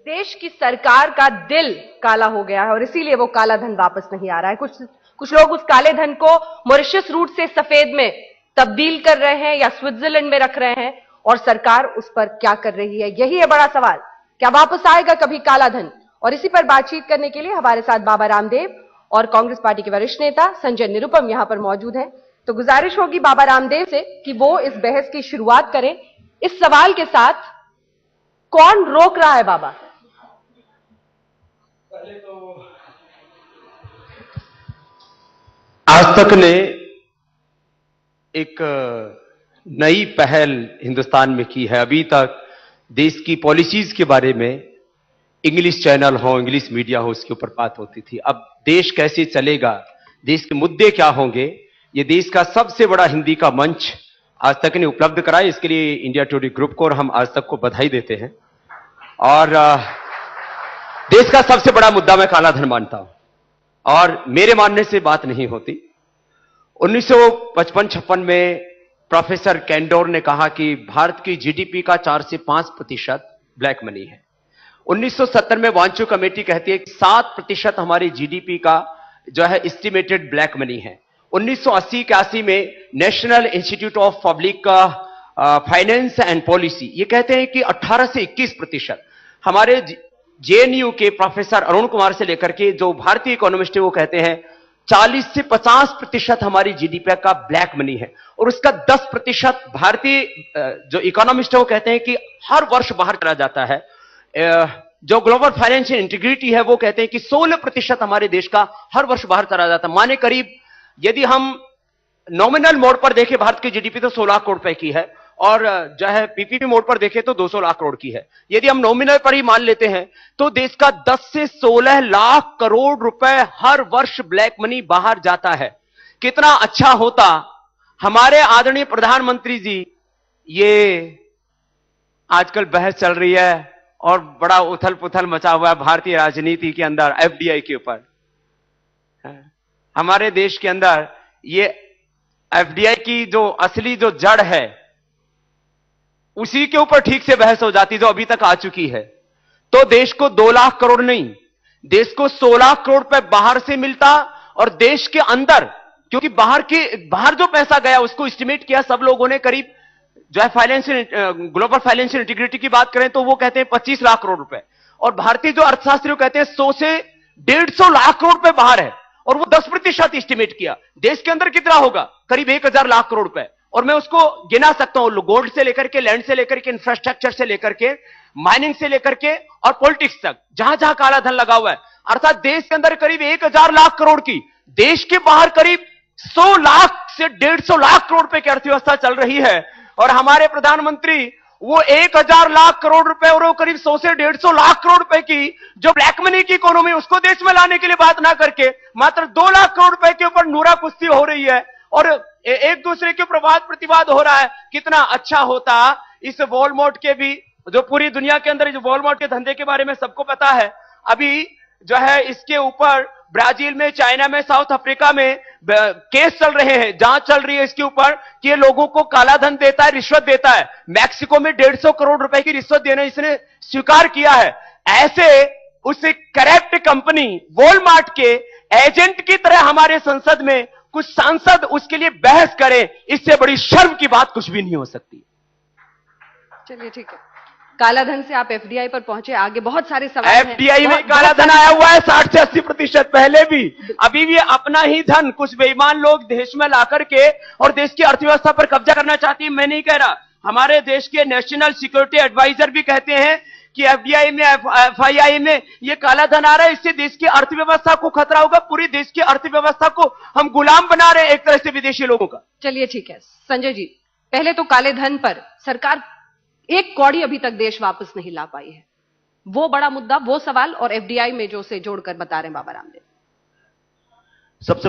देश की सरकार का दिल काला हो गया है और इसीलिए वो काला धन वापस नहीं आ रहा है। कुछ लोग उस काले धन को मॉरिशस रूट से सफेद में तब्दील कर रहे हैं या स्विट्जरलैंड में रख रहे हैं, और सरकार उस पर क्या कर रही है, यही है बड़ा सवाल। क्या वापस आएगा कभी काला धन? और इसी पर बातचीत करने के लिए हमारे साथ बाबा रामदेव और कांग्रेस पार्टी के वरिष्ठ नेता संजय निरुपम यहां पर मौजूद हैं। तो गुजारिश होगी बाबा रामदेव से कि वो इस बहस की शुरुआत करें इस सवाल के साथ, कौन रोक रहा है बाबा? पहले तो आज तक ने एक नई पहल हिंदुस्तान में की है। अभी तक देश की पॉलिसीज के बारे में इंग्लिश चैनल हो, इंग्लिश मीडिया हो, उसके ऊपर बात होती थी। अब देश कैसे चलेगा, देश के मुद्दे क्या होंगे, ये देश का सबसे बड़ा हिंदी का मंच आज तक ने उपलब्ध कराया। इसके लिए इंडिया टुडे ग्रुप को और हम आज तक को बधाई देते हैं। और देश का सबसे बड़ा मुद्दा मैं काला धन मानता हूं, और मेरे मानने से बात नहीं होती। 1955-56 में प्रोफेसर कैंडोर ने कहा कि भारत की जीडीपी का 4 से 5% ब्लैक मनी है। 1970 में वांचू कमेटी कहती है कि 7% हमारी जीडीपी का जो है एस्टिमेटेड ब्लैक मनी है। 1980-81 में national institute of public finance and policy ये कहते हैं कि 18 से 21%। हमारे जेएनयू के प्रोफेसर अरुण कुमार से लेकर के जो भारतीय इकोनॉमिस्ट है वो कहते हैं 40 से 50% हमारी जीडीपी का ब्लैक मनी है, और उसका 10% भारतीय जो इकोनॉमिस्ट है वो कहते हैं कि हर वर्ष बाहर चला जाता है। जो ग्लोबल फाइनेंशियल इंटीग्रिटी है वो कहते हैं कि 16% हमारे देश का हर वर्ष बाहर चला जाता है। माने करीब, यदि हम नॉमिनल मोड पर देखें भारत की जीडीपी तो 16 करोड़ रुपए की है, और जो है पीपीपी मोड पर देखें तो 200 लाख करोड़ की है। यदि हम नॉमिनल पर ही मान लेते हैं तो देश का 10 से 16 लाख करोड़ रुपए हर वर्ष ब्लैक मनी बाहर जाता है। कितना अच्छा होता हमारे आदरणीय प्रधानमंत्री जी, ये आजकल बहस चल रही है और बड़ा उथल पुथल मचा हुआ है भारतीय राजनीति के अंदर एफडीआई के ऊपर। हमारे देश के अंदर ये एफडीआई की जो असली जो जड़ है उसी के ऊपर ठीक से बहस हो जाती जो अभी तक आ चुकी है। तो देश को 2 लाख करोड़ नहीं, देश को 16 करोड़ रुपए बाहर से मिलता, और देश के अंदर, क्योंकि बाहर जो पैसा गया उसको एस्टिमेट किया सब लोगों ने, करीब जो है फाइनेंशियल ग्लोबल फाइनेंशियल इंटीग्रिटी की बात करें तो वो कहते हैं 25 लाख करोड़ रुपए, और भारतीय जो अर्थशास्त्री कहते हैं 100 से 150 लाख करोड़ रुपए बाहर है, और वो 10% एस्टिमेट किया। देश के अंदर कितना होगा? करीब 1000 लाख करोड़ रुपए। और मैं उसको गिना सकता हूं, गोल्ड से लेकर के, लैंड से लेकर के, इंफ्रास्ट्रक्चर से लेकर के, माइनिंग से लेकर के और पॉलिटिक्स तक, जहां जहां काला धन लगा हुआ है। अर्थात देश के अंदर करीब 1000 लाख करोड़ की, देश के बाहर करीब 100 लाख से 150 लाख करोड़ रुपए की अर्थव्यवस्था चल रही है, और हमारे प्रधानमंत्री वो 1000 लाख करोड़ रुपए और वो करीब 100 से 150 लाख करोड़ रुपए की जो ब्लैक मनी की इकोनॉमी उसको देश में लाने के लिए बात ना करके मात्र 2 लाख करोड़ रुपए के ऊपर नूरा कुश्ती हो रही है, और एक दूसरे के ऊपर वाद प्रतिवाद हो रहा है। कितना अच्छा होता इस वॉलमार्ट के भी, जो पूरी दुनिया के अंदर जो वॉलमार्ट के धंधे के बारे में सबको पता है, अभी जो है इसके ऊपर ब्राजील में, चाइना में, साउथ अफ्रीका में केस चल रहे हैं, जांच चल रही है इसके ऊपर कि ये लोगों को काला धन देता है, रिश्वत देता है। मैक्सिको में 150 करोड़ रुपए की रिश्वत देना इसने स्वीकार किया है। ऐसे उस करप्ट कंपनी वॉलमार्ट के एजेंट की तरह हमारे संसद में कुछ सांसद उसके लिए बहस करें, इससे बड़ी शर्म की बात कुछ भी नहीं हो सकती। चलिए ठीक है, काला धन से आप एफडीआई पर पहुंचे, आगे बहुत सारे सवाल हैं। एफडीआई में काला धन आया हुआ है 60 से 80%, पहले भी, अभी भी अपना ही धन कुछ बेईमान लोग देश में लाकर के और देश की अर्थव्यवस्था पर कब्जा करना चाहती है। मैं नहीं कह रहा, हमारे देश के नेशनल सिक्योरिटी एडवाइजर भी कहते हैं कि एफडीआई में, एफआईआई में ये काला धन आ रहा है, इससे देश की अर्थव्यवस्था को खतरा होगा, पूरी देश की अर्थव्यवस्था को हम गुलाम बना रहे हैं एक तरह से विदेशी लोगों का। चलिए ठीक है संजय जी, पहले तो काले धन पर सरकार एक कौड़ी अभी तक देश वापस नहीं ला पाई है, वो बड़ा मुद्दा, वो सवाल, और एफडीआई में जो से जोड़कर बता रहे हैं बाबा रामदेव। सबसे